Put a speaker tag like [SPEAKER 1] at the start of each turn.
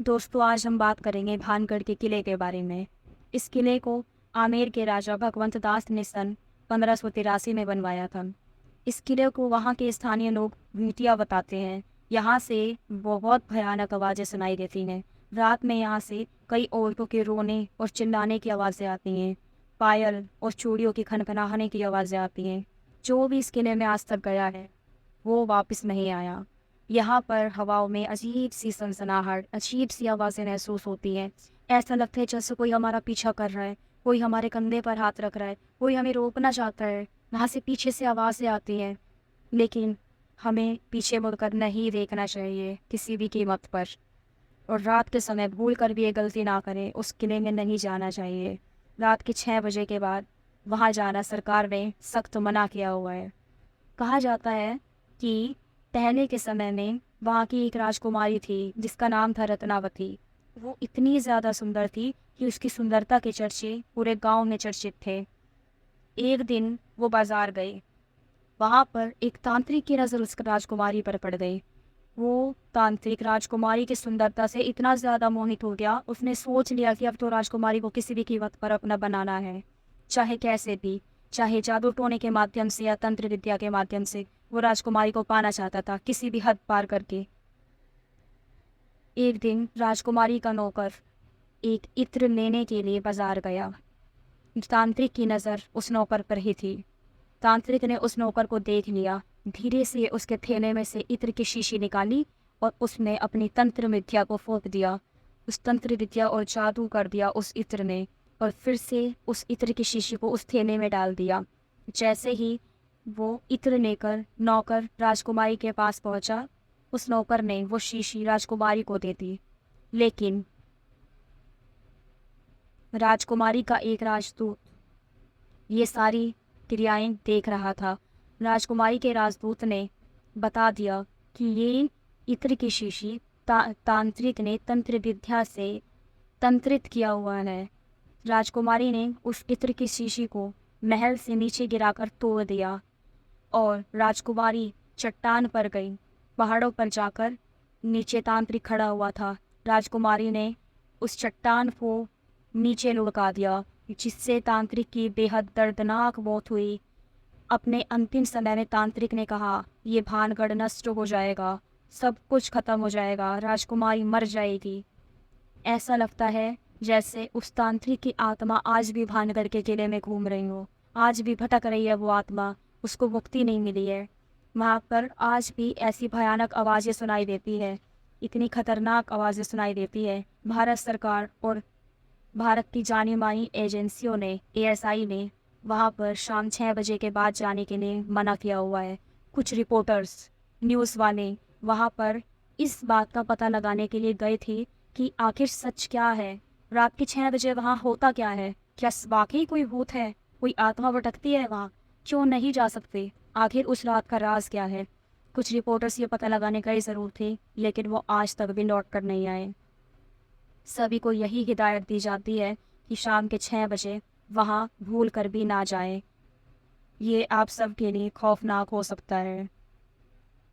[SPEAKER 1] दोस्तों, आज हम बात करेंगे भानगढ़ के किले के बारे में। इस किले को आमेर के राजा भगवंत दास ने सन 1583 में बनवाया था। इस किले को वहाँ के स्थानीय लोग भूतिया बताते हैं। यहाँ से बहुत भयानक आवाज़ें सुनाई देती हैं। रात में यहाँ से कई औरतों के रोने और चिल्लाने की आवाज़ें आती हैं। पायल और चूड़ियों की खनखनाहने की आवाज़ें आती हैं। जो भी इस किले में आज तक गया है वो वापस नहीं आया। यहाँ पर हवाओं में अजीब सी सनसनाहट, अजीब सी आवाज़ें महसूस होती हैं। ऐसा लगता है जैसे कोई हमारा पीछा कर रहा है, कोई हमारे कंधे पर हाथ रख रहा है, कोई हमें रोकना चाहता है। वहाँ से पीछे से आवाज़ें आती हैं, लेकिन हमें पीछे मुड़कर नहीं देखना चाहिए किसी भी कीमत पर। और रात के समय भूल कर भी ये गलती ना करें, उस किले में नहीं जाना चाहिए। रात के 6 बजे के बाद वहाँ जाना सरकार ने सख्त मना किया हुआ है। कहा जाता है कि पहले के समय में वहाँ की एक राजकुमारी थी जिसका नाम था रत्नावती। वो इतनी ज़्यादा सुंदर थी कि उसकी सुंदरता के चर्चे पूरे गांव में चर्चित थे। एक दिन वो बाजार गई। वहाँ पर एक तांत्रिक की नज़र उस राजकुमारी पर पड़ गई। वो तांत्रिक राजकुमारी की सुंदरता से इतना ज़्यादा मोहित हो गया, उसने सोच लिया कि अब तो राजकुमारी को किसी भी कीमत पर अपना बनाना है, चाहे कैसे भी, चाहे जादू टोने के माध्यम से या तंत्र विद्या के माध्यम से। वो राजकुमारी को पाना चाहता था, किसी भी हद पार करके। एक दिन राजकुमारी का नौकर एक इत्र लेने के लिए बाजार गया। तांत्रिक की नज़र उस नौकर पर ही थी। तांत्रिक ने उस नौकर को देख लिया, धीरे से उसके थैले में से इत्र की शीशी निकाली और उसने अपनी तंत्र विद्या को फूंक दिया। उस तंत्र विद्या और जादू कर दिया उस इत्र ने, और फिर से उस इत्र की शीशी को उस थैले में डाल दिया। जैसे ही वो इत्र लेकर नौकर राजकुमारी के पास पहुंचा, उस नौकर ने वो शीशी राजकुमारी को दे दी। लेकिन राजकुमारी का एक राजदूत ये सारी क्रियाएं देख रहा था। राजकुमारी के राजदूत ने बता दिया कि ये इत्र की शीशी तांत्रिक ने तंत्र विद्या से तंत्रित किया हुआ है। राजकुमारी ने उस इत्र की शीशी को महल से नीचे गिराकर तोड़ दिया और राजकुमारी चट्टान पर गई। पहाड़ों पर जाकर नीचे तांत्रिक खड़ा हुआ था। राजकुमारी ने उस चट्टान को नीचे लुढ़का दिया, जिससे तांत्रिक की बेहद दर्दनाक मौत हुई। अपने अंतिम समय में तांत्रिक ने कहा, ये भानगढ़ नष्ट हो जाएगा, सब कुछ खत्म हो जाएगा, राजकुमारी मर जाएगी। ऐसा लगता है जैसे उस तांत्रिक की आत्मा आज भी भानगढ़ के किले में घूम रही हो। आज भी भटक रही है वो आत्मा, उसको मुक्ति नहीं मिली है। वहाँ पर आज भी ऐसी भयानक आवाज़ें सुनाई देती है, इतनी खतरनाक आवाज़ें सुनाई देती है। भारत सरकार और भारत की जानी मानी एजेंसियों ने, एएसआई ने वहाँ पर शाम 6 बजे के बाद जाने के लिए मना किया हुआ है। कुछ रिपोर्टर्स, न्यूज़ वाले वहाँ पर इस बात का पता लगाने के लिए गए थे कि आखिर सच क्या है, रात के 6 बजे वहाँ होता क्या है, क्या वाकई कोई भूत है, कोई आत्मा भटकती है वहाँ, क्यों नहीं जा सकते, आखिर उस रात का राज क्या है। कुछ रिपोर्टर्स ये पता लगाने गए ज़रूर थे, लेकिन वो आज तक भी लौट कर नहीं आए। सभी को यही हिदायत दी जाती है कि शाम के 6 बजे वहाँ भूल कर भी ना जाएं। ये आप सब के लिए खौफनाक हो सकता है।